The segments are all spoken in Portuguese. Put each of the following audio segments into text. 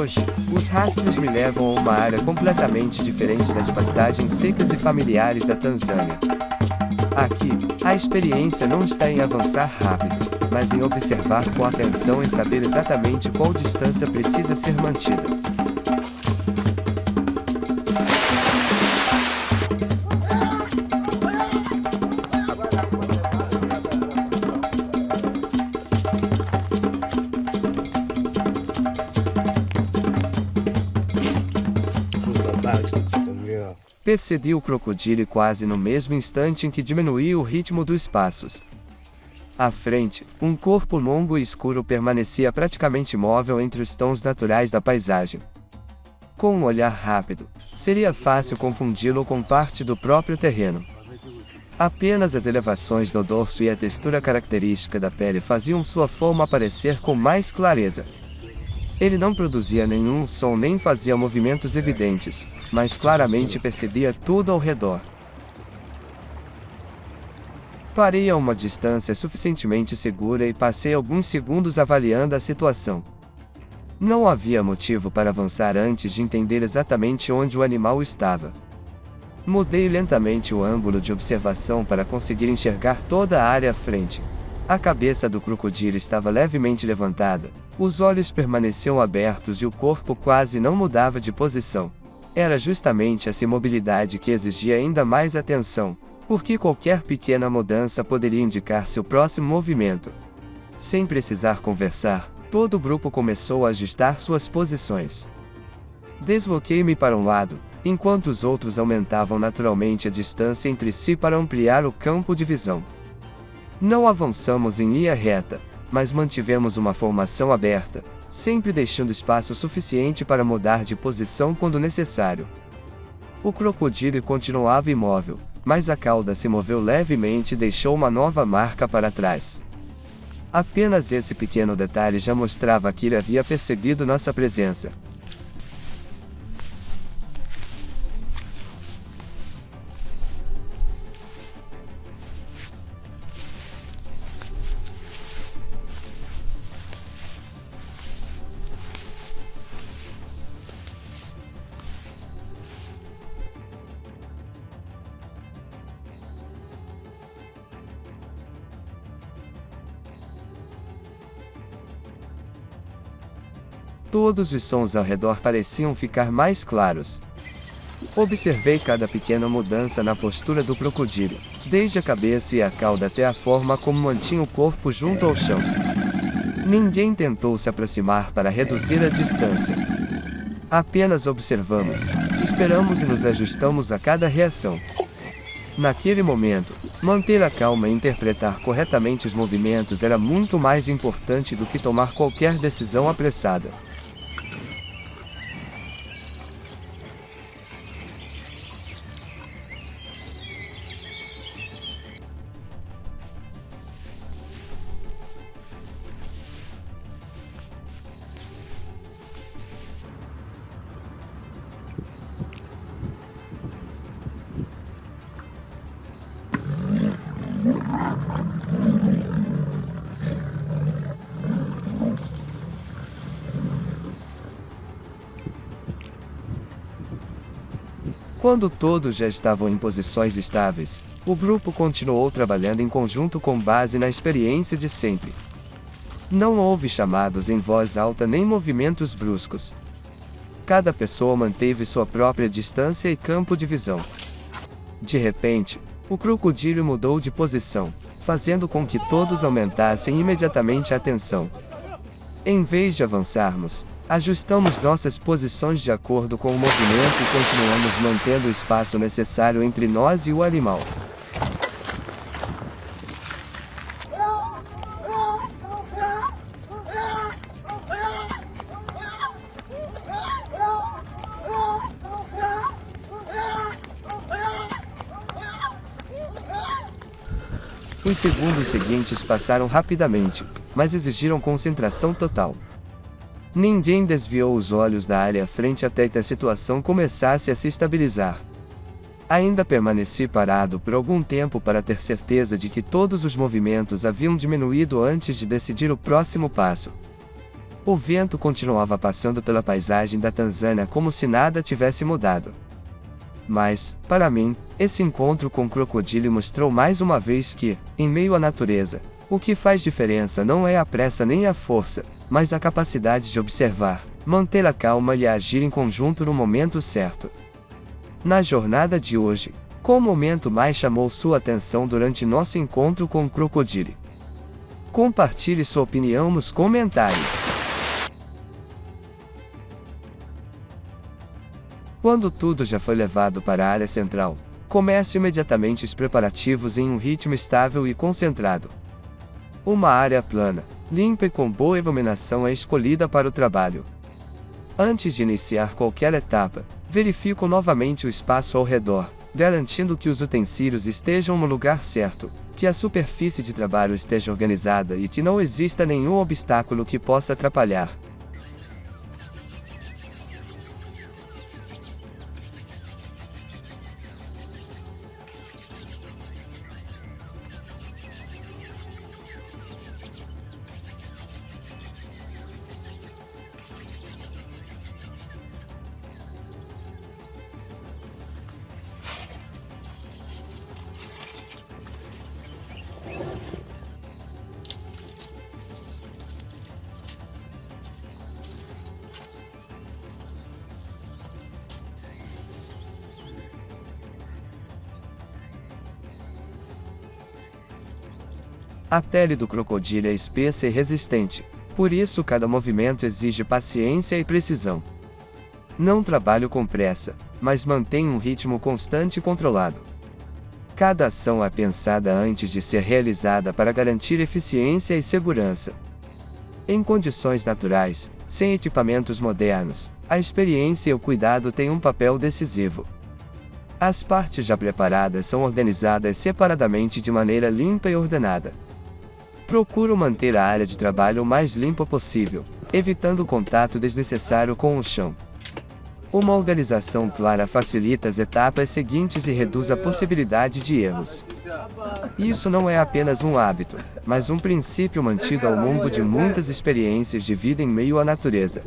Hoje, os rastros me levam a uma área completamente diferente das pastagens secas e familiares da Tanzânia. Aqui, a experiência não está em avançar rápido, mas em observar com atenção e saber exatamente qual distância precisa ser mantida. Percebi o crocodilo quase no mesmo instante em que diminuí o ritmo dos passos. À frente, um corpo longo e escuro permanecia praticamente imóvel entre os tons naturais da paisagem. Com um olhar rápido, seria fácil confundi-lo com parte do próprio terreno. Apenas as elevações no dorso e a textura característica da pele faziam sua forma aparecer com mais clareza. Ele não produzia nenhum som nem fazia movimentos evidentes, mas claramente percebia tudo ao redor. Parei a uma distância suficientemente segura e passei alguns segundos avaliando a situação. Não havia motivo para avançar antes de entender exatamente onde o animal estava. Mudei lentamente o ângulo de observação para conseguir enxergar toda a área à frente. A cabeça do crocodilo estava levemente levantada, os olhos permaneciam abertos e o corpo quase não mudava de posição. Era justamente essa imobilidade que exigia ainda mais atenção, porque qualquer pequena mudança poderia indicar seu próximo movimento. Sem precisar conversar, todo o grupo começou a ajustar suas posições. Desloquei-me para um lado, enquanto os outros aumentavam naturalmente a distância entre si para ampliar o campo de visão. Não avançamos em linha reta, mas mantivemos uma formação aberta, sempre deixando espaço suficiente para mudar de posição quando necessário. O crocodilo continuava imóvel, mas a cauda se moveu levemente e deixou uma nova marca para trás. Apenas esse pequeno detalhe já mostrava que ele havia percebido nossa presença. Todos os sons ao redor pareciam ficar mais claros. Observei cada pequena mudança na postura do crocodilo, desde a cabeça e a cauda até a forma como mantinha o corpo junto ao chão. Ninguém tentou se aproximar para reduzir a distância. Apenas observamos, esperamos e nos ajustamos a cada reação. Naquele momento, manter a calma e interpretar corretamente os movimentos era muito mais importante do que tomar qualquer decisão apressada. Quando todos já estavam em posições estáveis, o grupo continuou trabalhando em conjunto com base na experiência de sempre. Não houve chamados em voz alta nem movimentos bruscos. Cada pessoa manteve sua própria distância e campo de visão. De repente, o crocodilo mudou de posição, fazendo com que todos aumentassem imediatamente a atenção. Em vez de avançarmos, ajustamos nossas posições de acordo com o movimento e continuamos mantendo o espaço necessário entre nós e o animal. Os segundos seguintes passaram rapidamente, mas exigiram concentração total. Ninguém desviou os olhos da área à frente até que a situação começasse a se estabilizar. Ainda permaneci parado por algum tempo para ter certeza de que todos os movimentos haviam diminuído antes de decidir o próximo passo. O vento continuava passando pela paisagem da Tanzânia como se nada tivesse mudado. Mas, para mim, esse encontro com o crocodilo mostrou mais uma vez que, em meio à natureza, o que faz diferença não é a pressa nem a força, mas a capacidade de observar, manter a calma e agir em conjunto no momento certo. Na jornada de hoje, qual momento mais chamou sua atenção durante nosso encontro com o crocodilo? Compartilhe sua opinião nos comentários. Quando tudo já foi levado para a área central, comece imediatamente os preparativos em um ritmo estável e concentrado. Uma área plana, limpa e com boa iluminação é escolhida para o trabalho. Antes de iniciar qualquer etapa, verifico novamente o espaço ao redor, garantindo que os utensílios estejam no lugar certo, que a superfície de trabalho esteja organizada e que não exista nenhum obstáculo que possa atrapalhar. A pele do crocodilo é espessa e resistente, por isso cada movimento exige paciência e precisão. Não trabalho com pressa, mas mantenho um ritmo constante e controlado. Cada ação é pensada antes de ser realizada para garantir eficiência e segurança. Em condições naturais, sem equipamentos modernos, a experiência e o cuidado têm um papel decisivo. As partes já preparadas são organizadas separadamente de maneira limpa e ordenada. Procuro manter a área de trabalho o mais limpa possível, evitando contato desnecessário com o chão. Uma organização clara facilita as etapas seguintes e reduz a possibilidade de erros. Isso não é apenas um hábito, mas um princípio mantido ao longo de muitas experiências de vida em meio à natureza.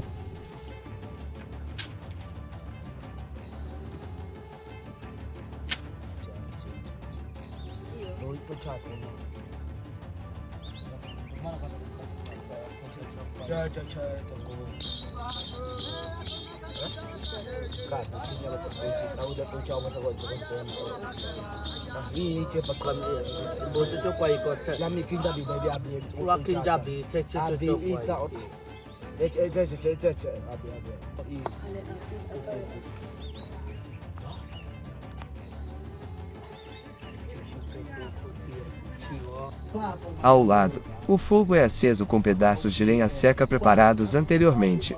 Ao lado, o fogo é aceso com pedaços de lenha seca preparados anteriormente.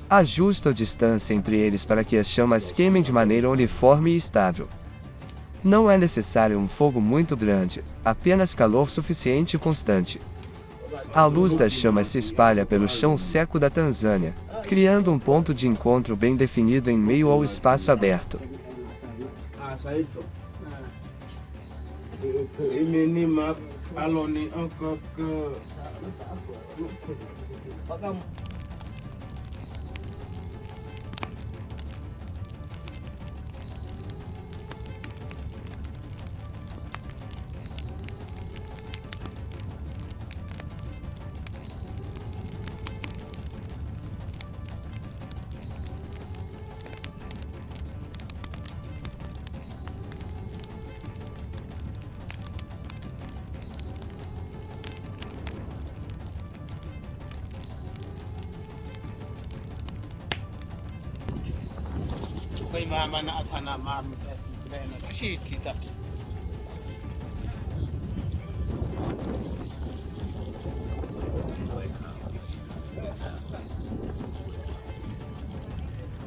Ajusto a distância entre eles para que as chamas queimem de maneira uniforme e estável. Não é necessário um fogo muito grande, apenas calor suficiente e constante. A luz das chamas se espalha pelo chão seco da Tanzânia, criando um ponto de encontro bem definido em meio ao espaço aberto.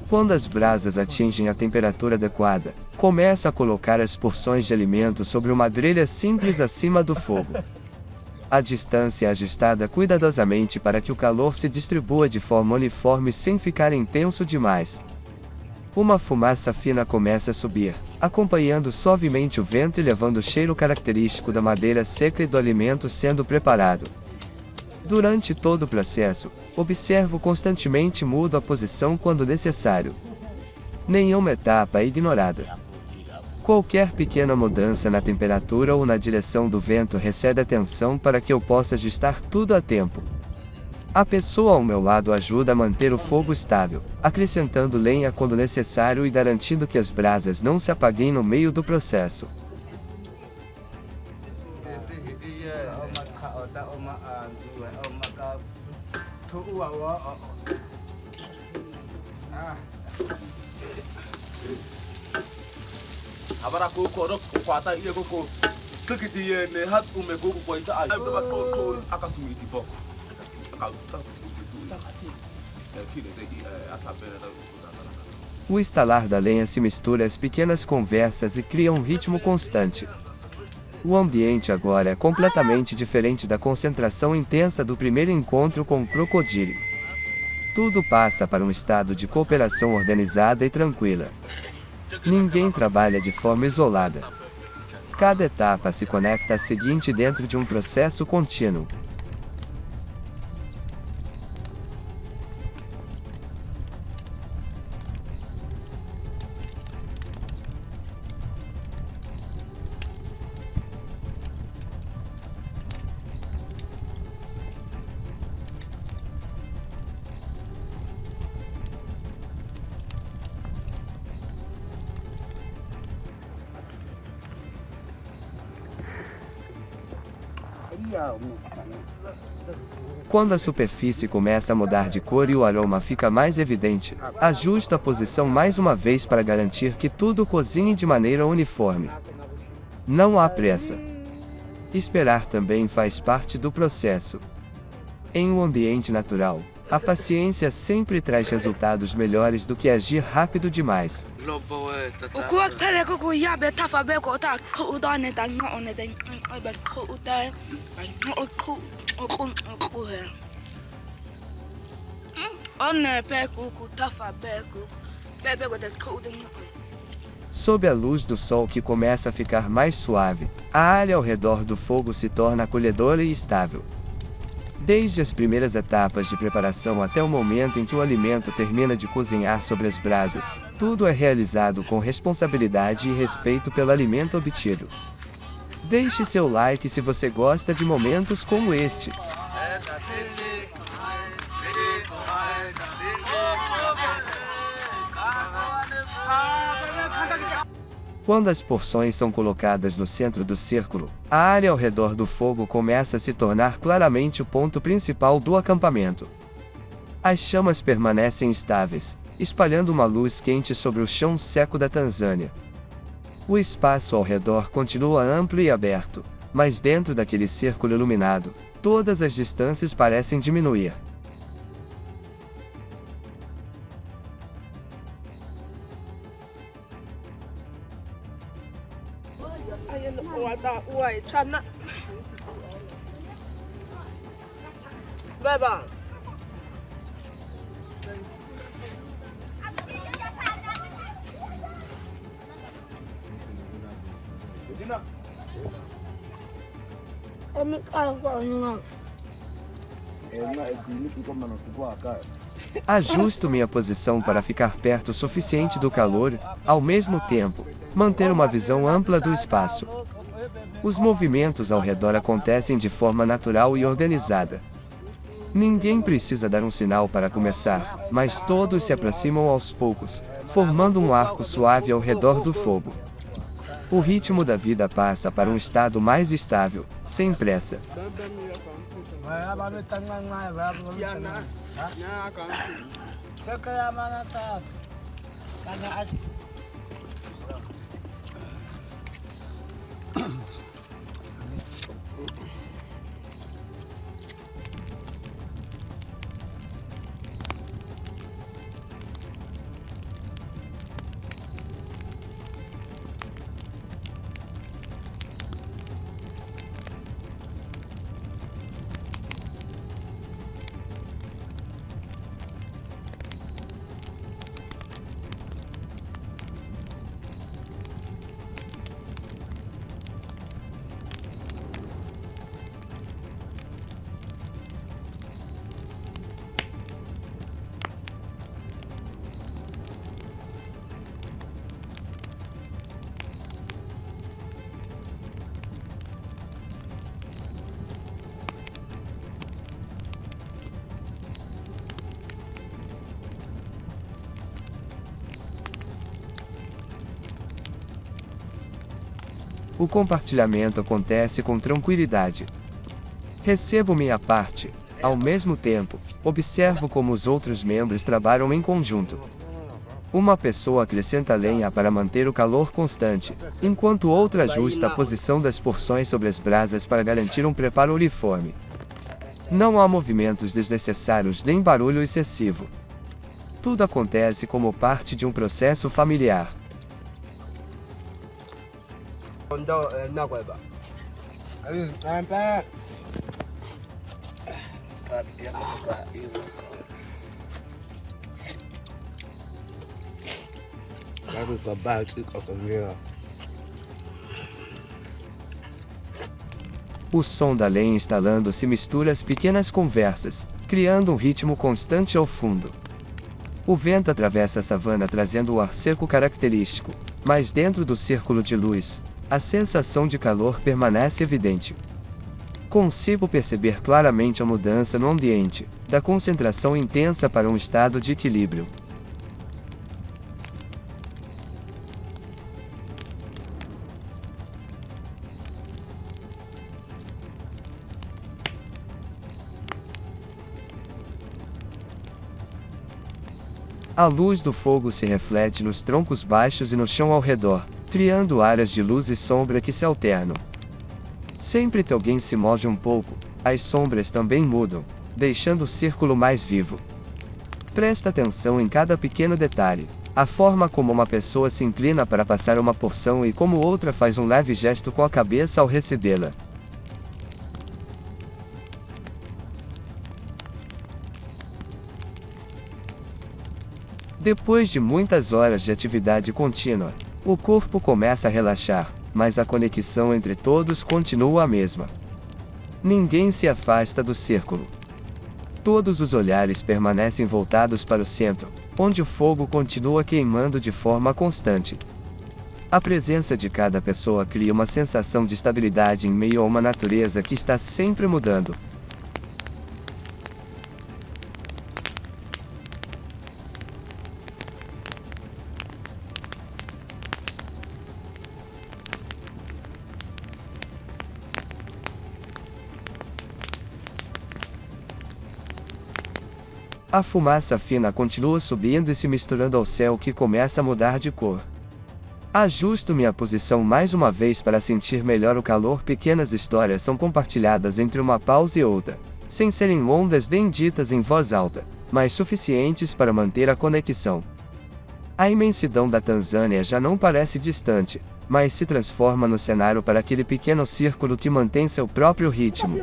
Quando as brasas atingem a temperatura adequada, começa a colocar as porções de alimento sobre uma grelha simples acima do fogo. A distância é ajustada cuidadosamente para que o calor se distribua de forma uniforme sem ficar intenso demais. Uma fumaça fina começa a subir, acompanhando suavemente o vento e levando o cheiro característico da madeira seca e do alimento sendo preparado. Durante todo o processo, observo constantemente e mudo a posição quando necessário. Nenhuma etapa é ignorada. Qualquer pequena mudança na temperatura ou na direção do vento recebe atenção para que eu possa ajustar tudo a tempo. A pessoa ao meu lado ajuda a manter o fogo estável, acrescentando lenha quando necessário e garantindo que as brasas não se apaguem no meio do processo. O estalar da lenha se mistura às pequenas conversas e cria um ritmo constante. O ambiente agora é completamente diferente da concentração intensa do primeiro encontro com o crocodilo. Tudo passa para um estado de cooperação organizada e tranquila. Ninguém trabalha de forma isolada. Cada etapa se conecta à seguinte dentro de um processo contínuo. Quando a superfície começa a mudar de cor e o aroma fica mais evidente, ajusta a posição mais uma vez para garantir que tudo cozinhe de maneira uniforme. Não há pressa. Esperar também faz parte do processo. Em um ambiente natural, a paciência sempre traz resultados melhores do que agir rápido demais. Sob a luz do sol que começa a ficar mais suave, a área ao redor do fogo se torna acolhedora e estável. Desde as primeiras etapas de preparação até o momento em que o alimento termina de cozinhar sobre as brasas, tudo é realizado com responsabilidade e respeito pelo alimento obtido. Deixe seu like se você gosta de momentos como este. Quando as porções são colocadas no centro do círculo, a área ao redor do fogo começa a se tornar claramente o ponto principal do acampamento. As chamas permanecem estáveis, espalhando uma luz quente sobre o chão seco da Tanzânia. O espaço ao redor continua amplo e aberto, mas dentro daquele círculo iluminado, todas as distâncias parecem diminuir. Ajusto minha posição para ficar perto o suficiente do calor, ao mesmo tempo, manter uma visão ampla do espaço. Os movimentos ao redor acontecem de forma natural e organizada. Ninguém precisa dar um sinal para começar, mas todos se aproximam aos poucos, formando um arco suave ao redor do fogo. O ritmo da vida passa para um estado mais estável, sem pressa. O compartilhamento acontece com tranquilidade. Recebo minha parte. Ao mesmo tempo, observo como os outros membros trabalham em conjunto. Uma pessoa acrescenta lenha para manter o calor constante, enquanto outra ajusta a posição das porções sobre as brasas para garantir um preparo uniforme. Não há movimentos desnecessários nem barulho excessivo. Tudo acontece como parte de um processo familiar. O som da lenha instalando se mistura às pequenas conversas, criando um ritmo constante ao fundo. O vento atravessa a savana trazendo o ar seco característico, mas dentro do círculo de luz, a sensação de calor permanece evidente. Consigo perceber claramente a mudança no ambiente, da concentração intensa para um estado de equilíbrio. A luz do fogo se reflete nos troncos baixos e no chão ao redor, criando áreas de luz e sombra que se alternam. Sempre que alguém se move um pouco, as sombras também mudam, deixando o círculo mais vivo. Presta atenção em cada pequeno detalhe, a forma como uma pessoa se inclina para passar uma porção e como outra faz um leve gesto com a cabeça ao recebê-la. Depois de muitas horas de atividade contínua, o corpo começa a relaxar, mas a conexão entre todos continua a mesma. Ninguém se afasta do círculo. Todos os olhares permanecem voltados para o centro, onde o fogo continua queimando de forma constante. A presença de cada pessoa cria uma sensação de estabilidade em meio a uma natureza que está sempre mudando. A fumaça fina continua subindo e se misturando ao céu que começa a mudar de cor. Ajusto minha posição mais uma vez para sentir melhor o calor. Pequenas histórias são compartilhadas entre uma pausa e outra, sem serem longas nem ditas em voz alta, mas suficientes para manter a conexão. A imensidão da Tanzânia já não parece distante, mas se transforma no cenário para aquele pequeno círculo que mantém seu próprio ritmo.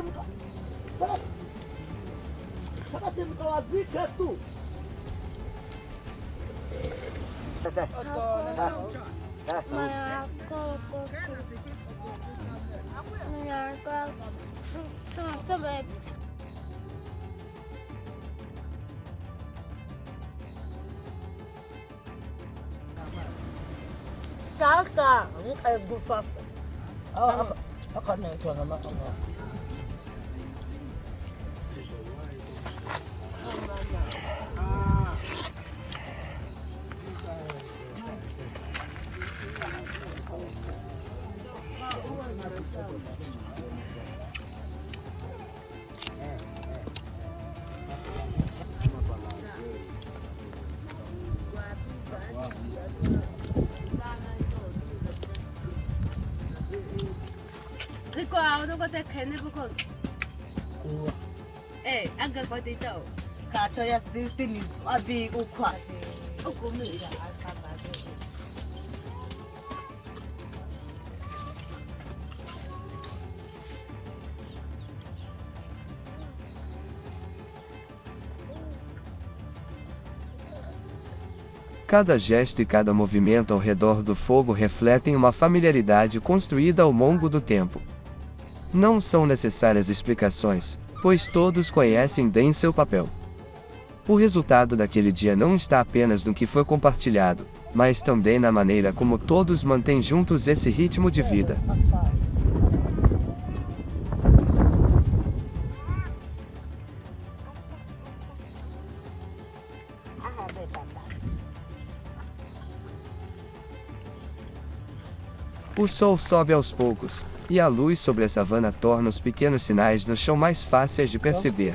Ikaw, ano ba tayo kene po ko? Eh, agad ba dito? Kato ya sini abi ukwa. Ako mo ira alphabet. Cada gesto e cada movimento ao redor do fogo refletem uma familiaridade construída ao longo do tempo. Não são necessárias explicações, pois todos conhecem bem seu papel. O resultado daquele dia não está apenas no que foi compartilhado, mas também na maneira como todos mantêm juntos esse ritmo de vida. O sol sobe aos poucos, e a luz sobre a savana torna os pequenos sinais no chão mais fáceis de perceber.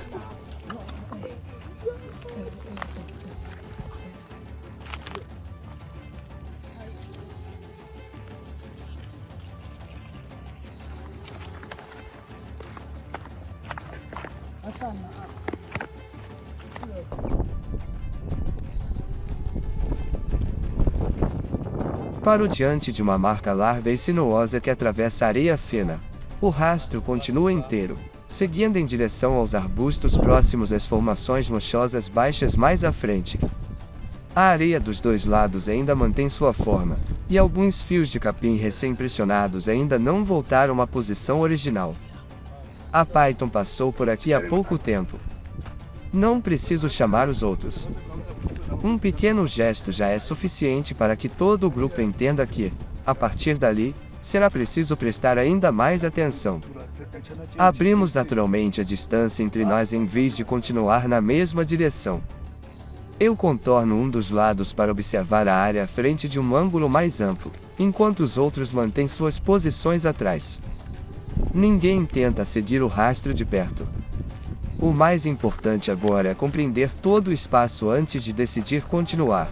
Paro diante de uma marca larga e sinuosa que atravessa a areia fina. O rastro continua inteiro, seguindo em direção aos arbustos próximos às formações rochosas baixas mais à frente. A areia dos dois lados ainda mantém sua forma, e alguns fios de capim recém-pressionados ainda não voltaram à posição original. A Python passou por aqui há pouco tempo. Não preciso chamar os outros. Um pequeno gesto já é suficiente para que todo o grupo entenda que, a partir dali, será preciso prestar ainda mais atenção. Abrimos naturalmente a distância entre nós em vez de continuar na mesma direção. Eu contorno um dos lados para observar a área à frente de um ângulo mais amplo, enquanto os outros mantêm suas posições atrás. Ninguém tenta seguir o rastro de perto. O mais importante agora é compreender todo o espaço antes de decidir continuar.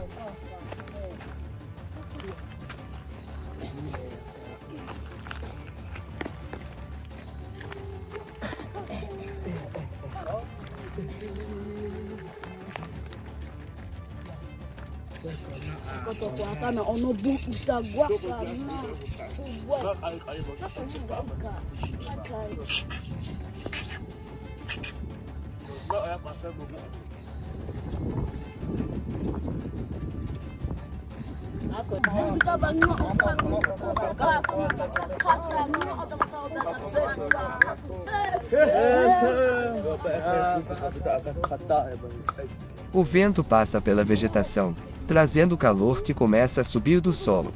O vento passa pela vegetação, trazendo calor que começa a subir do solo.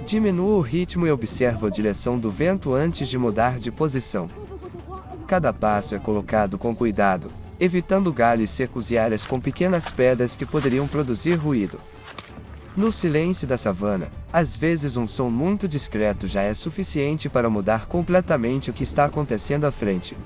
Diminuo o ritmo e observo a direção do vento antes de mudar de posição. Cada passo é colocado com cuidado, evitando galhos secos e áreas com pequenas pedras que poderiam produzir ruído. No silêncio da savana, às vezes um som muito discreto já é suficiente para mudar completamente o que está acontecendo à frente.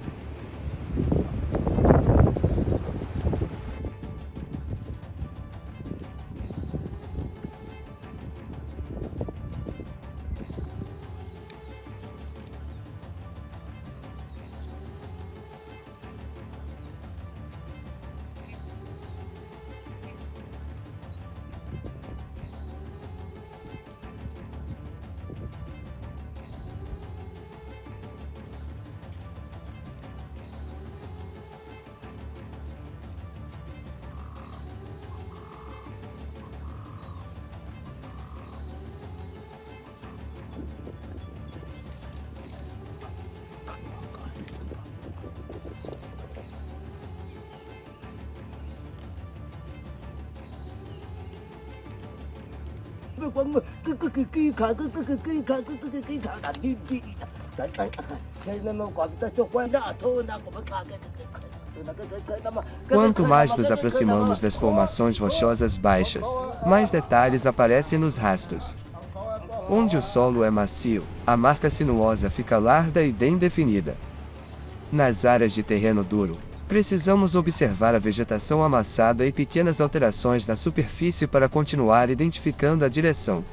Quanto mais nos aproximamos das formações rochosas baixas, mais detalhes aparecem nos rastros. Onde o solo é macio, a marca sinuosa fica larga e bem definida. Nas áreas de terreno duro, precisamos observar a vegetação amassada e pequenas alterações na superfície para continuar identificando a direção.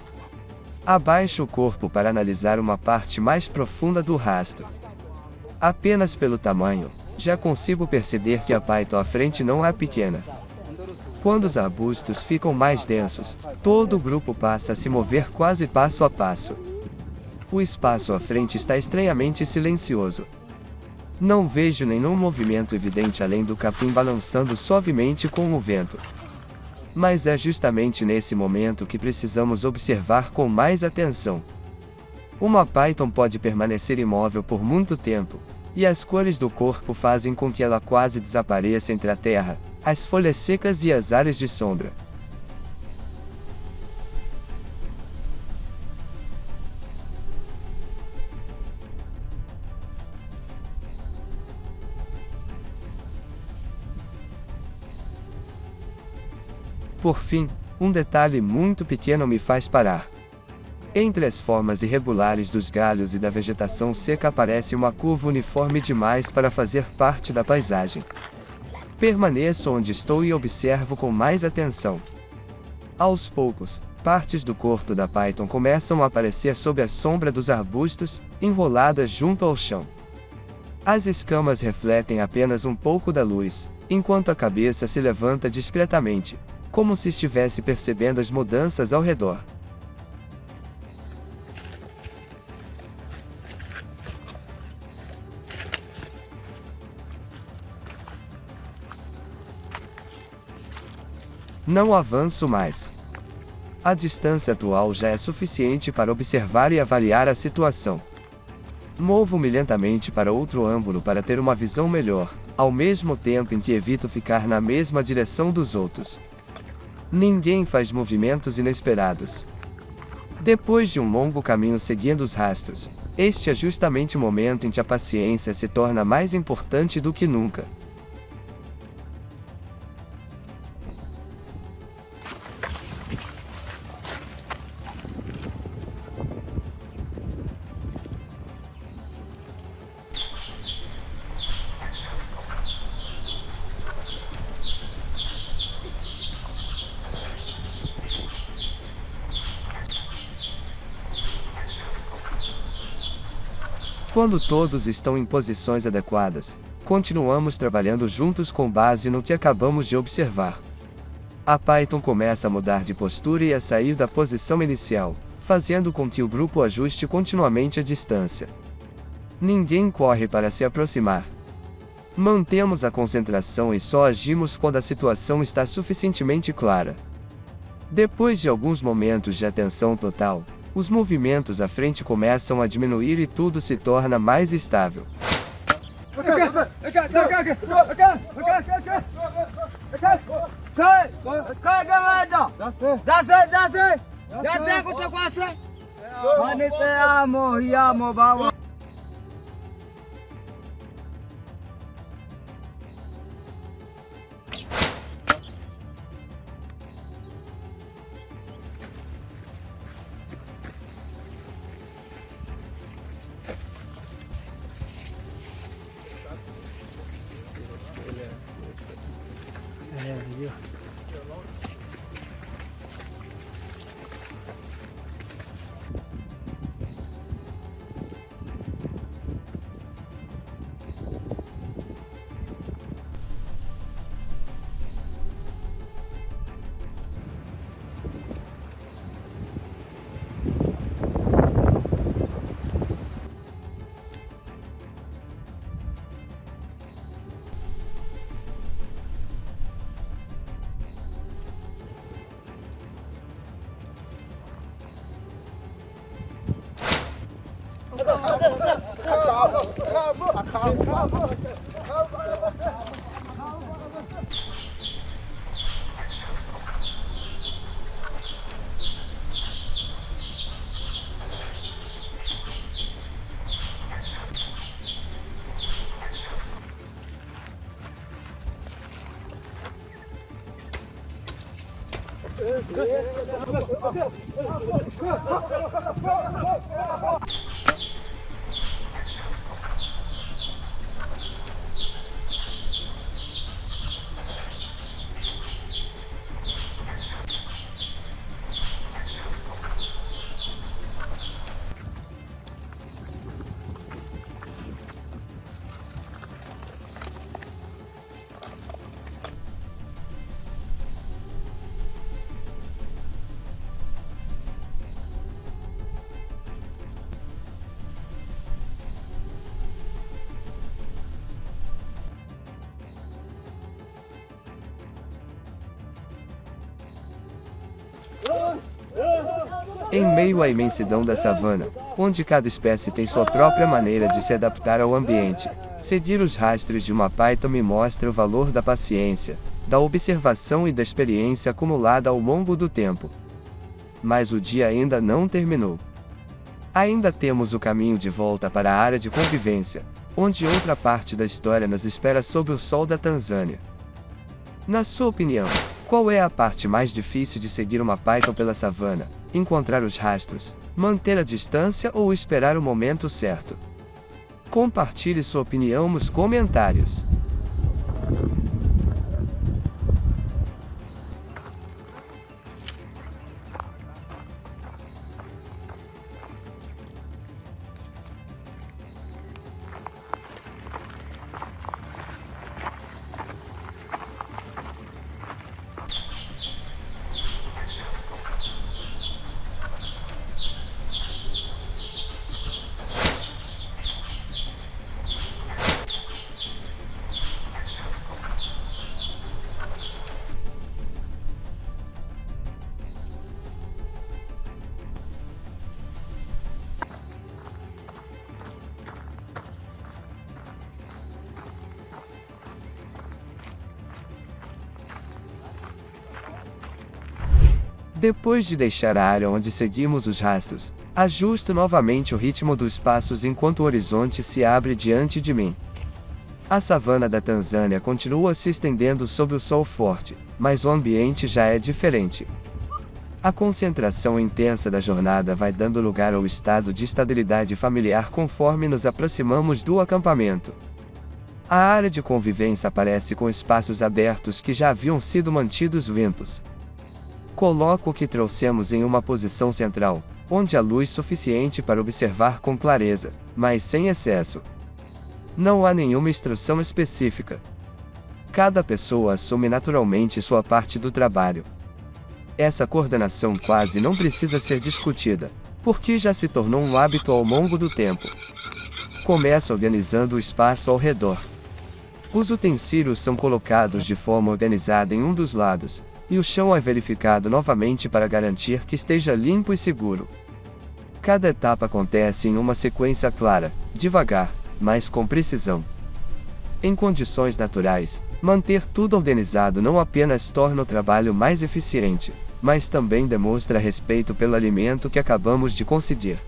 Abaixo o corpo para analisar uma parte mais profunda do rastro. Apenas pelo tamanho, já consigo perceber que a Python à frente não é pequena. Quando os arbustos ficam mais densos, todo o grupo passa a se mover quase passo a passo. O espaço à frente está estranhamente silencioso. Não vejo nenhum movimento evidente além do capim balançando suavemente com o vento. Mas é justamente nesse momento que precisamos observar com mais atenção. Uma Python pode permanecer imóvel por muito tempo, e as cores do corpo fazem com que ela quase desapareça entre a terra, as folhas secas e as áreas de sombra. Por fim, um detalhe muito pequeno me faz parar. Entre as formas irregulares dos galhos e da vegetação seca aparece uma curva uniforme demais para fazer parte da paisagem. Permaneço onde estou e observo com mais atenção. Aos poucos, partes do corpo da python começam a aparecer sob a sombra dos arbustos, enroladas junto ao chão. As escamas refletem apenas um pouco da luz, enquanto a cabeça se levanta discretamente, como se estivesse percebendo as mudanças ao redor. Não avanço mais. A distância atual já é suficiente para observar e avaliar a situação. Movo-me lentamente para outro ângulo para ter uma visão melhor, ao mesmo tempo em que evito ficar na mesma direção dos outros. Ninguém faz movimentos inesperados. Depois de um longo caminho seguindo os rastros, este é justamente o momento em que a paciência se torna mais importante do que nunca. Quando todos estão em posições adequadas, continuamos trabalhando juntos com base no que acabamos de observar. A python começa a mudar de postura e a sair da posição inicial, fazendo com que o grupo ajuste continuamente a distância. Ninguém corre para se aproximar. Mantemos a concentração e só agimos quando a situação está suficientemente clara. Depois de alguns momentos de atenção total, os movimentos à frente começam a diminuir e tudo se torna mais estável. Em meio à imensidão da savana, onde cada espécie tem sua própria maneira de se adaptar ao ambiente, seguir os rastros de uma python me mostra o valor da paciência, da observação e da experiência acumulada ao longo do tempo. Mas o dia ainda não terminou. Ainda temos o caminho de volta para a área de convivência, onde outra parte da história nos espera sob o sol da Tanzânia. Na sua opinião, qual é a parte mais difícil de seguir uma python pela savana? Encontrar os rastros. Manter a distância ou esperar o momento certo? Compartilhe sua opinião nos comentários. Depois de deixar a área onde seguimos os rastros, ajusto novamente o ritmo dos passos enquanto o horizonte se abre diante de mim. A savana da Tanzânia continua se estendendo sob o sol forte, mas o ambiente já é diferente. A concentração intensa da jornada vai dando lugar ao estado de estabilidade familiar conforme nos aproximamos do acampamento. A área de convivência aparece com espaços abertos que já haviam sido mantidos limpos. Coloco o que trouxemos em uma posição central, onde há luz suficiente para observar com clareza, mas sem excesso. Não há nenhuma instrução específica. Cada pessoa assume naturalmente sua parte do trabalho. Essa coordenação quase não precisa ser discutida, porque já se tornou um hábito ao longo do tempo. Começo organizando o espaço ao redor. Os utensílios são colocados de forma organizada em um dos lados, e o chão é verificado novamente para garantir que esteja limpo e seguro. Cada etapa acontece em uma sequência clara, devagar, mas com precisão. Em condições naturais, manter tudo organizado não apenas torna o trabalho mais eficiente, mas também demonstra respeito pelo alimento que acabamos de conseguir.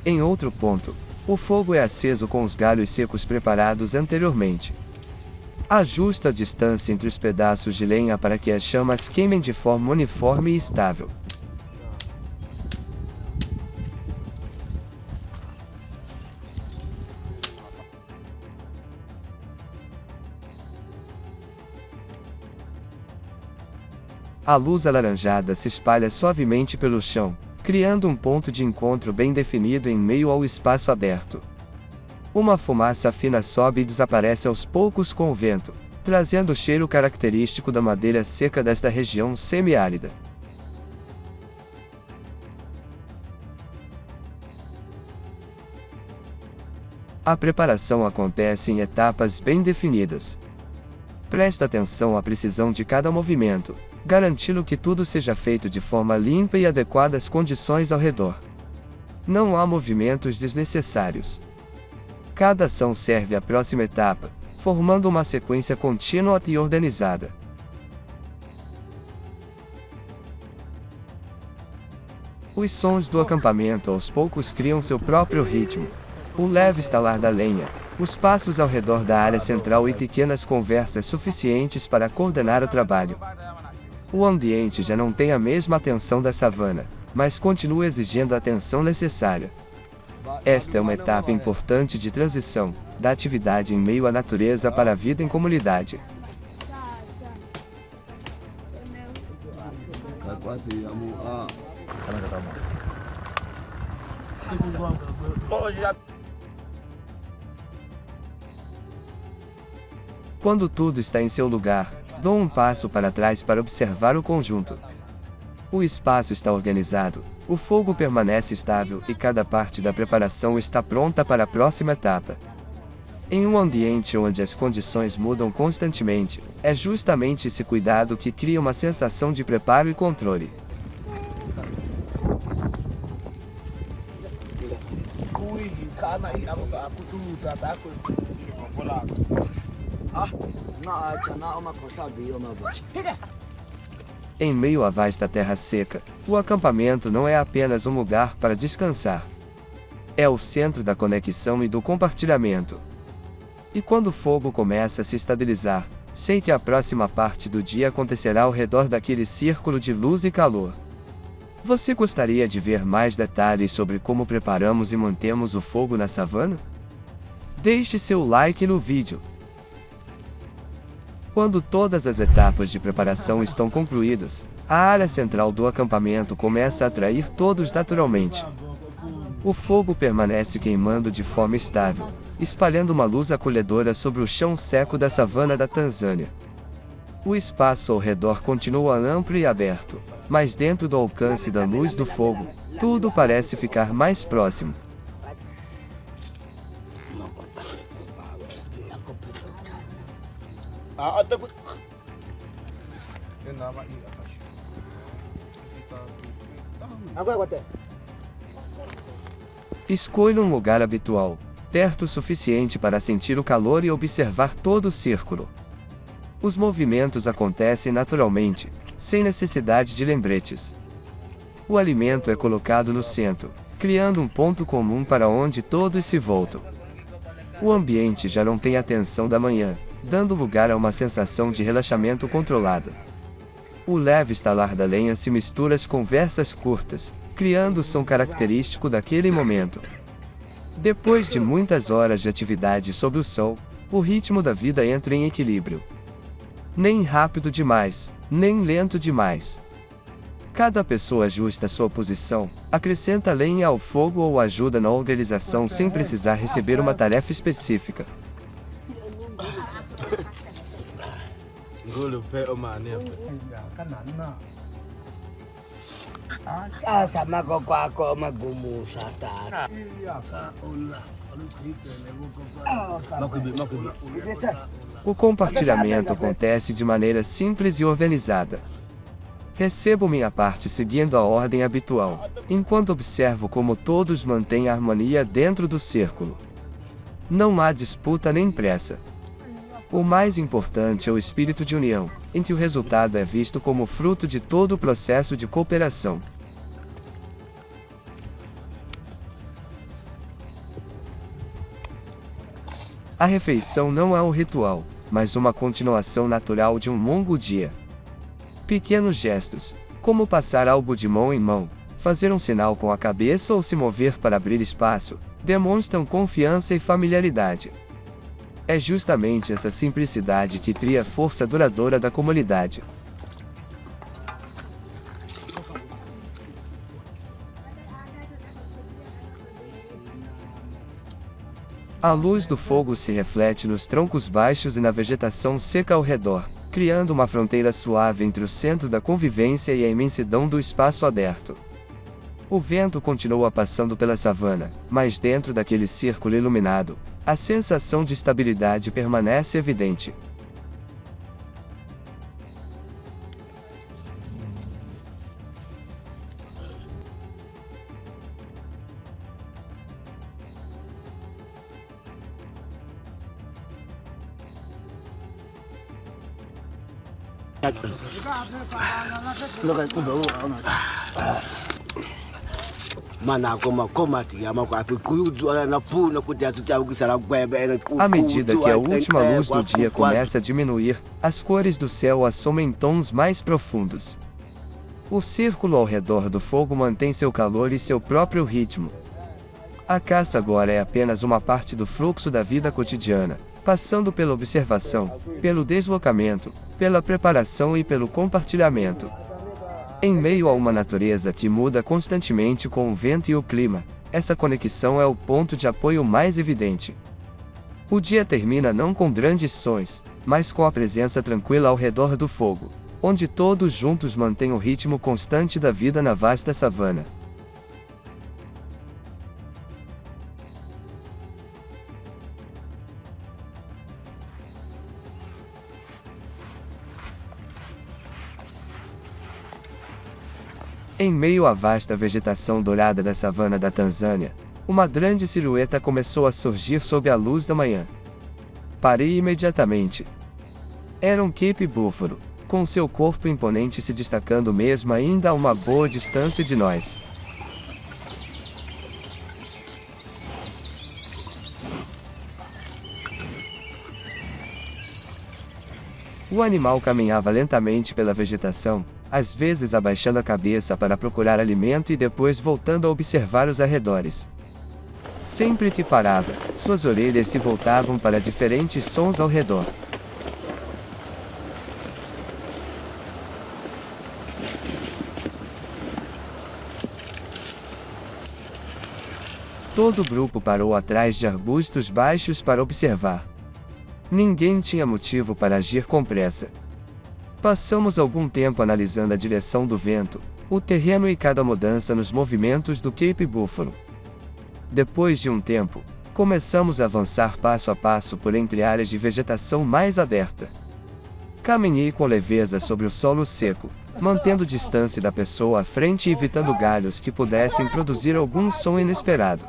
Em outro ponto, o fogo é aceso com os galhos secos preparados anteriormente. Ajusta a distância entre os pedaços de lenha para que as chamas queimem de forma uniforme e estável. A luz alaranjada se espalha suavemente pelo chão, criando um ponto de encontro bem definido em meio ao espaço aberto. Uma fumaça fina sobe e desaparece aos poucos com o vento, trazendo o cheiro característico da madeira seca desta região semiárida. A preparação acontece em etapas bem definidas. Presta atenção à precisão de cada movimento, garantindo que tudo seja feito de forma limpa e adequada às condições ao redor. Não há movimentos desnecessários. Cada ação serve à próxima etapa, formando uma sequência contínua e organizada. Os sons do acampamento aos poucos criam seu próprio ritmo. O leve estalar da lenha, os passos ao redor da área central e pequenas conversas suficientes para coordenar o trabalho. O ambiente já não tem a mesma atenção da savana, mas continua exigindo a atenção necessária. Esta é uma etapa importante de transição, da atividade em meio à natureza para a vida em comunidade. Quando tudo está em seu lugar, Dou um passo para trás para observar o conjunto. O espaço está organizado, o fogo permanece estável e cada parte da preparação está pronta para a próxima etapa. Em um ambiente onde as condições mudam constantemente, é justamente esse cuidado que cria uma sensação de preparo e controle. Em meio à vasta terra seca, o acampamento não é apenas um lugar para descansar. É o centro da conexão e do compartilhamento. E quando o fogo começa a se estabilizar, sei que a próxima parte do dia acontecerá ao redor daquele círculo de luz e calor. Você gostaria de ver mais detalhes sobre como preparamos e mantemos o fogo na savana? Deixe seu like no vídeo. Quando todas as etapas de preparação estão concluídas, a área central do acampamento começa a atrair todos naturalmente. O fogo permanece queimando de forma estável, espalhando uma luz acolhedora sobre o chão seco da savana da Tanzânia. O espaço ao redor continua amplo e aberto, mas dentro do alcance da luz do fogo, tudo parece ficar mais próximo. Escolha um lugar habitual, perto o suficiente para sentir o calor e observar todo o círculo. Os movimentos acontecem naturalmente, sem necessidade de lembretes. O alimento é colocado no centro, criando um ponto comum para onde todos se voltam. O ambiente já não tem a tensão da manhã, dando lugar a uma sensação de relaxamento controlado. O leve estalar da lenha se mistura às conversas curtas, criando o som característico daquele momento. Depois de muitas horas de atividade sob o sol, o ritmo da vida entra em equilíbrio. Nem rápido demais, nem lento demais. Cada pessoa ajusta sua posição, acrescenta lenha ao fogo ou ajuda na organização sem precisar receber uma tarefa específica. O compartilhamento acontece de maneira simples e organizada. Recebo minha parte seguindo a ordem habitual, enquanto observo como todos mantêm a harmonia dentro do círculo. Não há disputa nem pressa. O mais importante é o espírito de união, em que o resultado é visto como fruto de todo o processo de cooperação. A refeição não é um ritual, mas uma continuação natural de um longo dia. Pequenos gestos, como passar algo de mão em mão, fazer um sinal com a cabeça ou se mover para abrir espaço, demonstram confiança e familiaridade. É justamente essa simplicidade que cria a força duradoura da comunidade. A luz do fogo se reflete nos troncos baixos e na vegetação seca ao redor, criando uma fronteira suave entre o centro da convivência e a imensidão do espaço aberto. O vento continua passando pela savana, mas dentro daquele círculo iluminado, a sensação de estabilidade permanece evidente. À medida que a última luz do dia começa a diminuir, as cores do céu assomem tons mais profundos. O círculo ao redor do fogo mantém seu calor e seu próprio ritmo. A caça agora é apenas uma parte do fluxo da vida cotidiana, passando pela observação, pelo deslocamento, pela preparação e pelo compartilhamento. Em meio a uma natureza que muda constantemente com o vento e o clima, essa conexão é o ponto de apoio mais evidente. O dia termina não com grandes sons, mas com a presença tranquila ao redor do fogo, onde todos juntos mantêm o ritmo constante da vida na vasta savana. Em meio à vasta vegetação dourada da savana da Tanzânia, uma grande silhueta começou a surgir sob a luz da manhã. Parei imediatamente. Era um Cape Buffalo, com seu corpo imponente se destacando mesmo ainda a uma boa distância de nós. O animal caminhava lentamente pela vegetação, às vezes abaixando a cabeça para procurar alimento e depois voltando a observar os arredores. Sempre que parava, suas orelhas se voltavam para diferentes sons ao redor. Todo o grupo parou atrás de arbustos baixos para observar. Ninguém tinha motivo para agir com pressa. Passamos algum tempo analisando a direção do vento, o terreno e cada mudança nos movimentos do Cape Buffalo. Depois de um tempo, começamos a avançar passo a passo por entre áreas de vegetação mais aberta. Caminhei com leveza sobre o solo seco, mantendo distância da pessoa à frente e evitando galhos que pudessem produzir algum som inesperado.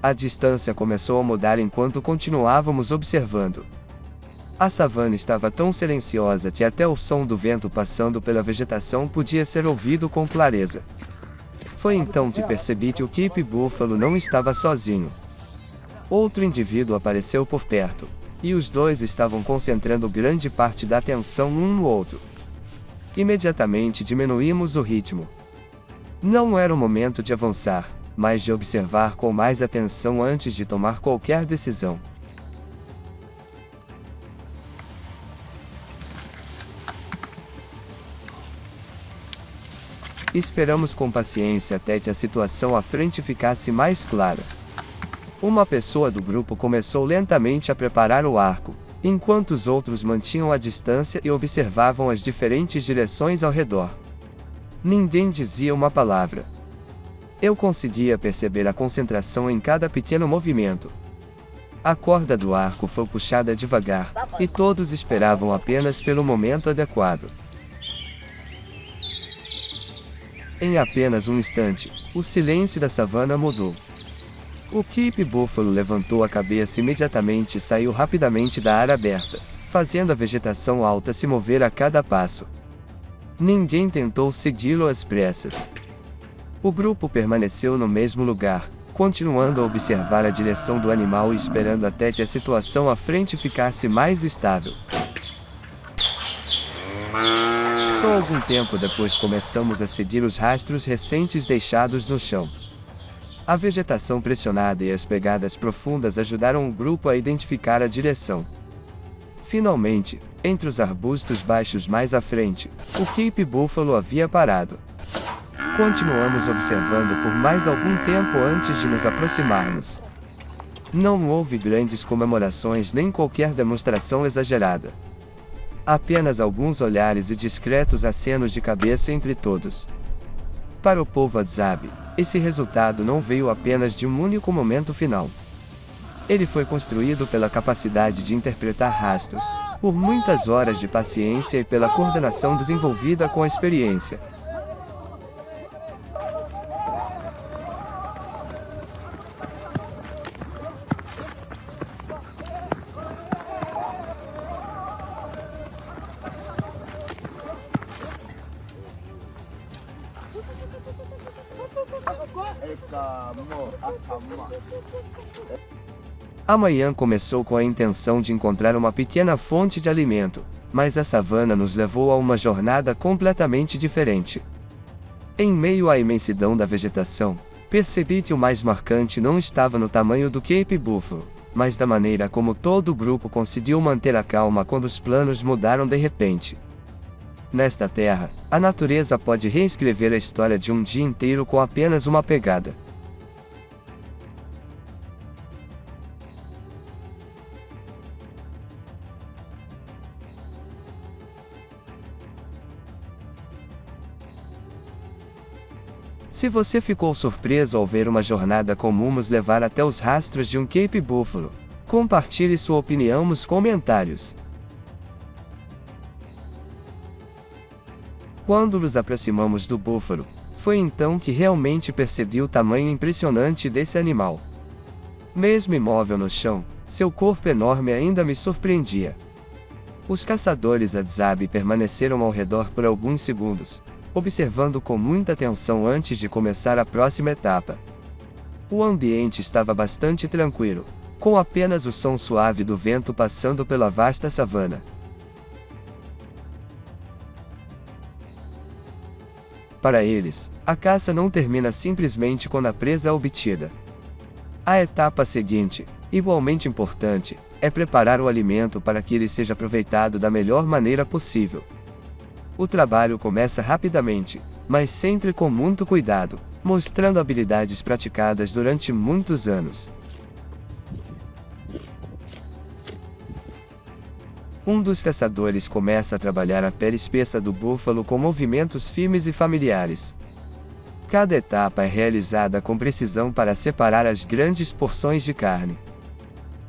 A distância começou a mudar enquanto continuávamos observando. A savana estava tão silenciosa que até o som do vento passando pela vegetação podia ser ouvido com clareza. Foi então que percebi que o Cape Buffalo não estava sozinho. Outro indivíduo apareceu por perto, e os dois estavam concentrando grande parte da atenção um no outro. Imediatamente diminuímos o ritmo. Não era o momento de avançar, mas de observar com mais atenção antes de tomar qualquer decisão. Esperamos com paciência até que a situação à frente ficasse mais clara. Uma pessoa do grupo começou lentamente a preparar o arco, enquanto os outros mantinham a distância e observavam as diferentes direções ao redor. Ninguém dizia uma palavra. Eu conseguia perceber a concentração em cada pequeno movimento. A corda do arco foi puxada devagar, e todos esperavam apenas pelo momento adequado. Em apenas um instante, o silêncio da savana mudou. O Cape Buffalo levantou a cabeça imediatamente e saiu rapidamente da área aberta, fazendo a vegetação alta se mover a cada passo. Ninguém tentou segui-lo às pressas. O grupo permaneceu no mesmo lugar, continuando a observar a direção do animal e esperando até que a situação à frente ficasse mais estável. Só algum tempo depois começamos a seguir os rastros recentes deixados no chão. A vegetação pressionada e as pegadas profundas ajudaram o grupo a identificar a direção. Finalmente, entre os arbustos baixos mais à frente, o Cape Buffalo havia parado. Continuamos observando por mais algum tempo antes de nos aproximarmos. Não houve grandes comemorações nem qualquer demonstração exagerada. Apenas alguns olhares e discretos acenos de cabeça entre todos. Para o povo Hadzabe, esse resultado não veio apenas de um único momento final. Ele foi construído pela capacidade de interpretar rastros, por muitas horas de paciência e pela coordenação desenvolvida com a experiência. A manhã começou com a intenção de encontrar uma pequena fonte de alimento, mas a savana nos levou a uma jornada completamente diferente. Em meio à imensidão da vegetação, percebi que o mais marcante não estava no tamanho do Cape Buffalo, mas da maneira como todo o grupo conseguiu manter a calma quando os planos mudaram de repente. Nesta terra, a natureza pode reescrever a história de um dia inteiro com apenas uma pegada. Se você ficou surpreso ao ver uma jornada comum nos levar até os rastros de um Cape Buffalo, compartilhe sua opinião nos comentários. Quando nos aproximamos do búfalo, foi então que realmente percebi o tamanho impressionante desse animal. Mesmo imóvel no chão, seu corpo enorme ainda me surpreendia. Os caçadores Hadzabe permaneceram ao redor por alguns segundos, observando com muita atenção antes de começar a próxima etapa. O ambiente estava bastante tranquilo, com apenas o som suave do vento passando pela vasta savana. Para eles, a caça não termina simplesmente quando a presa é obtida. A etapa seguinte, igualmente importante, é preparar o alimento para que ele seja aproveitado da melhor maneira possível. O trabalho começa rapidamente, mas sempre com muito cuidado, mostrando habilidades praticadas durante muitos anos. Um dos caçadores começa a trabalhar a pele espessa do búfalo com movimentos firmes e familiares. Cada etapa é realizada com precisão para separar as grandes porções de carne.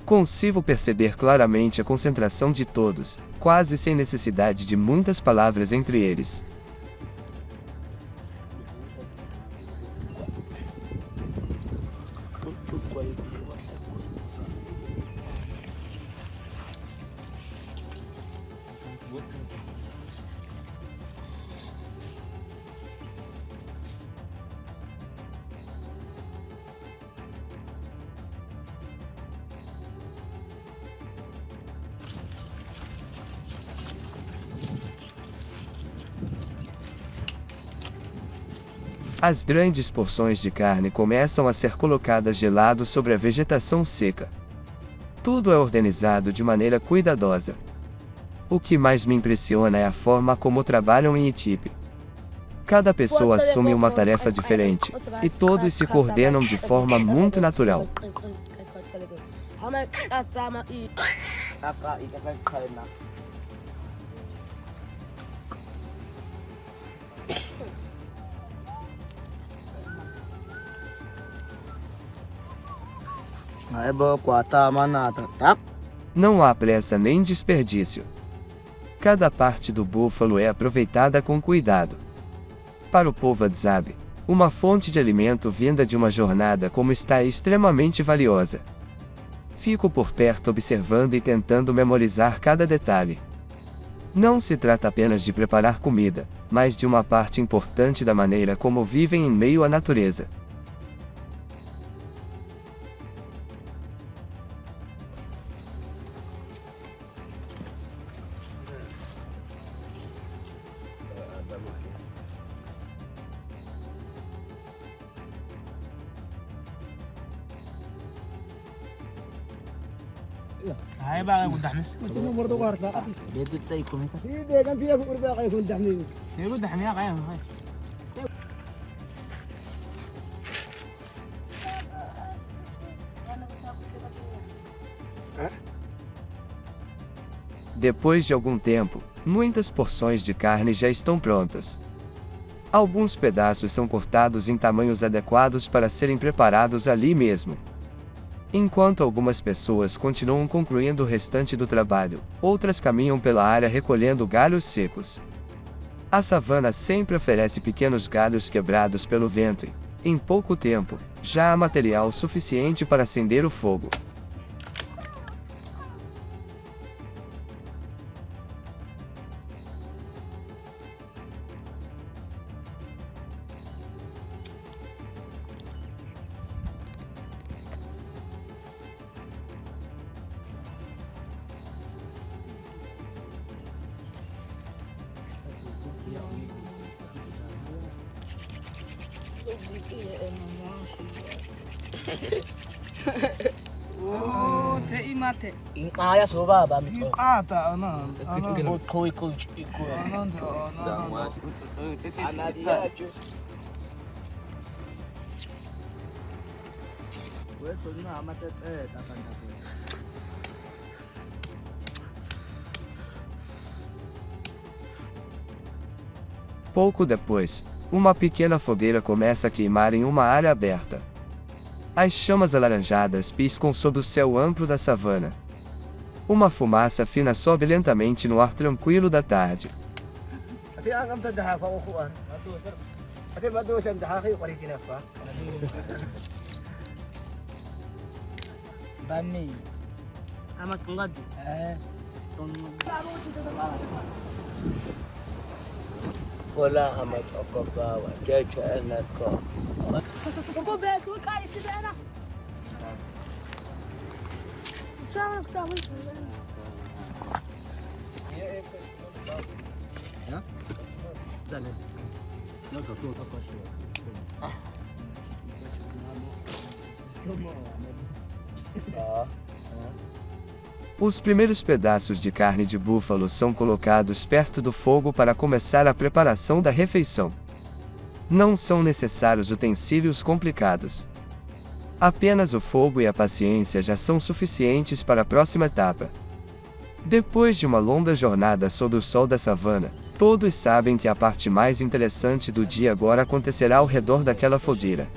Consigo perceber claramente a concentração de todos, quase sem necessidade de muitas palavras entre eles. As grandes porções de carne começam a ser colocadas de lado sobre a vegetação seca. Tudo é organizado de maneira cuidadosa. O que mais me impressiona é a forma como trabalham em equipe. Cada pessoa assume uma tarefa diferente, e todos se coordenam de forma muito natural. Não há pressa nem desperdício. Cada parte do búfalo é aproveitada com cuidado. Para o povo Hadzabe, uma fonte de alimento vinda de uma jornada como esta é extremamente valiosa. Fico por perto observando e tentando memorizar cada detalhe. Não se trata apenas de preparar comida, mas de uma parte importante da maneira como vivem em meio à natureza. هاي بقى يكون دحمس كنا برضو قارتا Dito sa ikon ka. في ده كان فيها فوق بقى يكون دحمي يقول دحميها قايم هاي Depois de algum tempo, muitas porções de carne já estão prontas. Alguns pedaços são cortados em tamanhos adequados para serem preparados ali mesmo. Enquanto algumas pessoas continuam concluindo o restante do trabalho, outras caminham pela área recolhendo galhos secos. A savana sempre oferece pequenos galhos quebrados pelo vento e, em pouco tempo, já há material suficiente para acender o fogo. 오, 대이마테. Kaya soba ba mi to. Ata, ano? Ko ko ko. Anadia ju. Weso na amatete tatanda ko. Pouco depois, uma pequena fogueira começa a queimar em uma área aberta. As chamas alaranjadas piscam sob o céu amplo da savana. Uma fumaça fina sobe lentamente no ar tranquilo da tarde. Ate ang tanda ko kuan. Ate ba do tanda kayo kwalitina pa? Bami. Ama kungaji. Wala amat okabawa. Jeje anako. 저거 왜 그거까지 집에라? 짱 따고 있어. Os primeiros pedaços de carne de búfalo são colocados perto do fogo para começar a preparação da refeição. Não são necessários utensílios complicados. Apenas o fogo e a paciência já são suficientes para a próxima etapa. Depois de uma longa jornada sob o sol da savana, todos sabem que a parte mais interessante do dia agora acontecerá ao redor daquela fogueira.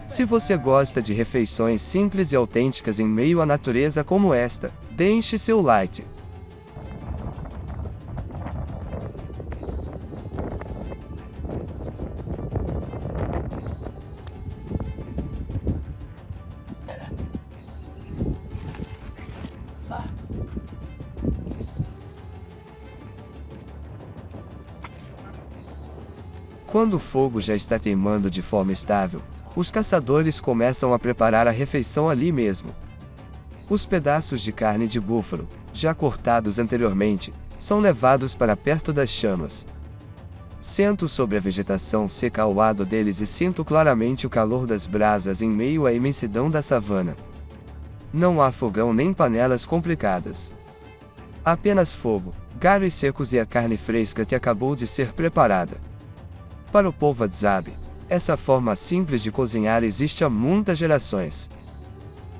Se você gosta de refeições simples e autênticas em meio à natureza como esta, deixe seu like. Quando o fogo já está queimando de forma estável, os caçadores começam a preparar a refeição ali mesmo. Os pedaços de carne de búfalo, já cortados anteriormente, são levados para perto das chamas. Sento sobre a vegetação seca ao lado deles e sinto claramente o calor das brasas em meio à imensidão da savana. Não há fogão nem panelas complicadas. Apenas fogo, galhos secos e a carne fresca que acabou de ser preparada. Para o povo Hadzabe, essa forma simples de cozinhar existe há muitas gerações.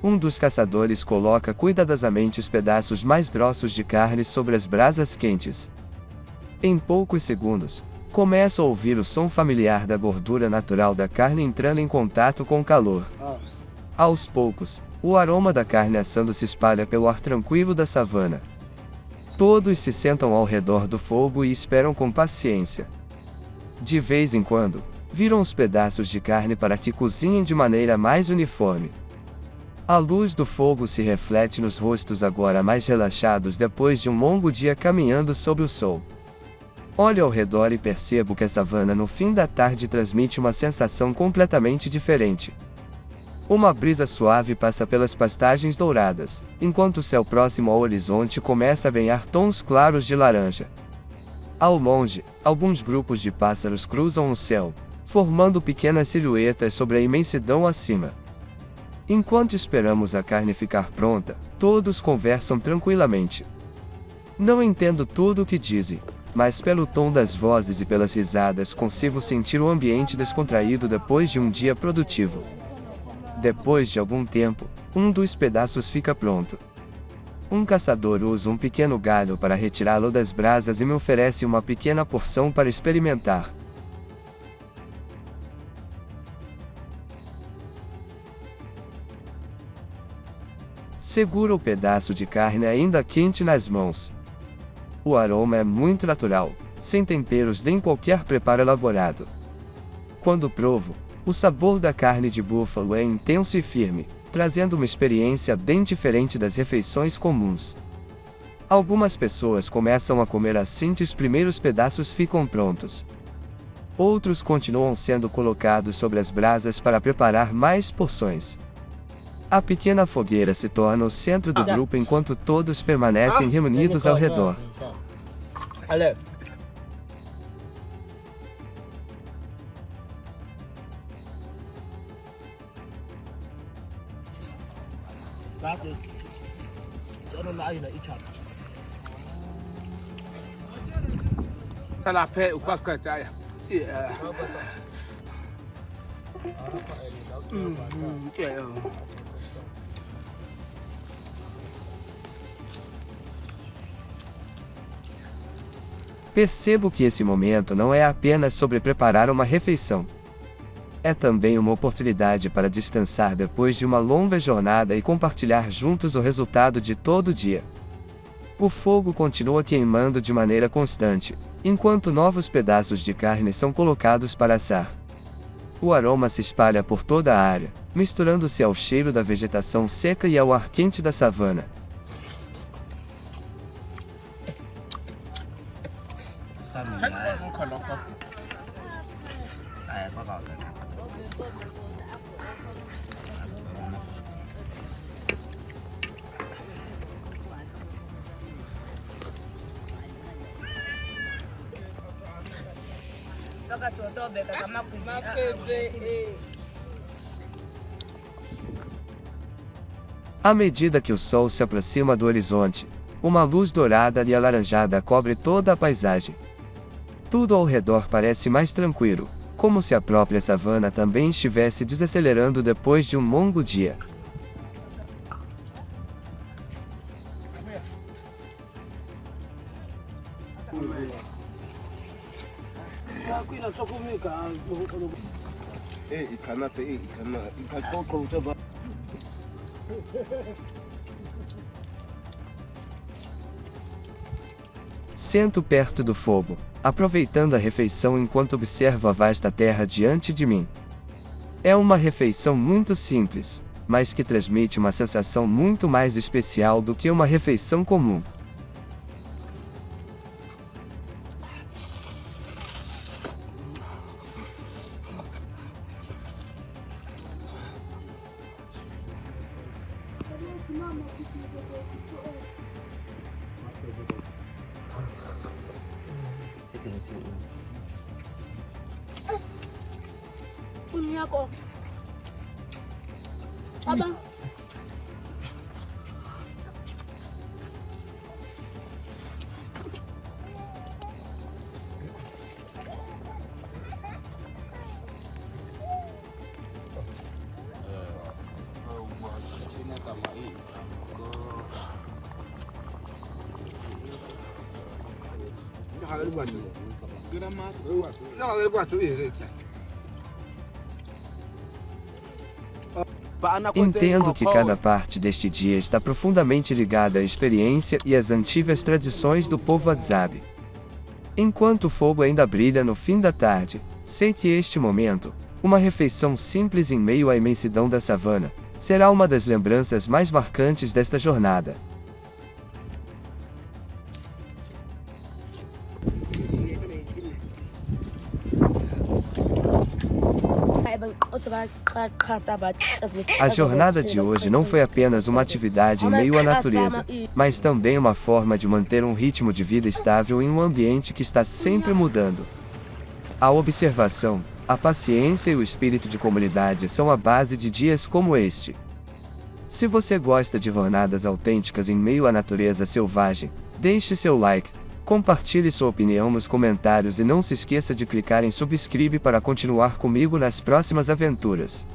Um dos caçadores coloca cuidadosamente os pedaços mais grossos de carne sobre as brasas quentes. Em poucos segundos, começa a ouvir o som familiar da gordura natural da carne entrando em contato com o calor. Aos poucos, o aroma da carne assando se espalha pelo ar tranquilo da savana. Todos se sentam ao redor do fogo e esperam com paciência. De vez em quando, viram os pedaços de carne para que cozinhem de maneira mais uniforme. A luz do fogo se reflete nos rostos agora mais relaxados depois de um longo dia caminhando sob o sol. Olho ao redor e percebo que a savana no fim da tarde transmite uma sensação completamente diferente. Uma brisa suave passa pelas pastagens douradas, enquanto o céu próximo ao horizonte começa a banhar tons claros de laranja. Ao longe, alguns grupos de pássaros cruzam o céu, formando pequenas silhuetas sobre a imensidão acima. Enquanto esperamos a carne ficar pronta, todos conversam tranquilamente. Não entendo tudo o que dizem, mas pelo tom das vozes e pelas risadas consigo sentir o ambiente descontraído depois de um dia produtivo. Depois de algum tempo, um dos pedaços fica pronto. Um caçador usa um pequeno galho para retirá-lo das brasas e me oferece uma pequena porção para experimentar. Segura o pedaço de carne ainda quente nas mãos. O aroma é muito natural, sem temperos nem qualquer preparo elaborado. Quando provo, o sabor da carne de búfalo é intenso e firme, trazendo uma experiência bem diferente das refeições comuns. Algumas pessoas começam a comer assim que os primeiros pedaços ficam prontos. Outros continuam sendo colocados sobre as brasas para preparar mais porções. A pequena fogueira se torna o centro do grupo enquanto todos permanecem reunidos ao redor. Dati, ano na ayun na i-chop. طلع فيها وفكر تعالى Percebo que esse momento não é apenas sobre preparar uma refeição. É também uma oportunidade para descansar depois de uma longa jornada e compartilhar juntos o resultado de todo o dia. O fogo continua queimando de maneira constante, enquanto novos pedaços de carne são colocados para assar. O aroma se espalha por toda a área, misturando-se ao cheiro da vegetação seca e ao ar quente da savana. À medida que o sol se aproxima do horizonte, uma luz dourada e alaranjada cobre toda a paisagem. Tudo ao redor parece mais tranquilo, como se a própria savana também estivesse desacelerando depois de um longo dia. Sento perto do fogo, aproveitando a refeição enquanto observo a vasta terra diante de mim. É uma refeição muito simples, mas que transmite uma sensação muito mais especial do que uma refeição comum. Punya ako. Abang. Entendo que cada parte deste dia está profundamente ligada à experiência e às antigas tradições do povo Hadzabe. Enquanto o fogo ainda brilha no fim da tarde, sei que este momento, uma refeição simples em meio à imensidão da savana, será uma das lembranças mais marcantes desta jornada. A jornada de hoje não foi apenas uma atividade em meio à natureza, mas também uma forma de manter um ritmo de vida estável em um ambiente que está sempre mudando. A observação, a paciência e o espírito de comunidade são a base de dias como este. Se você gosta de jornadas autênticas em meio à natureza selvagem, deixe seu like, compartilhe sua opinião nos comentários e não se esqueça de clicar em subscrever para continuar comigo nas próximas aventuras.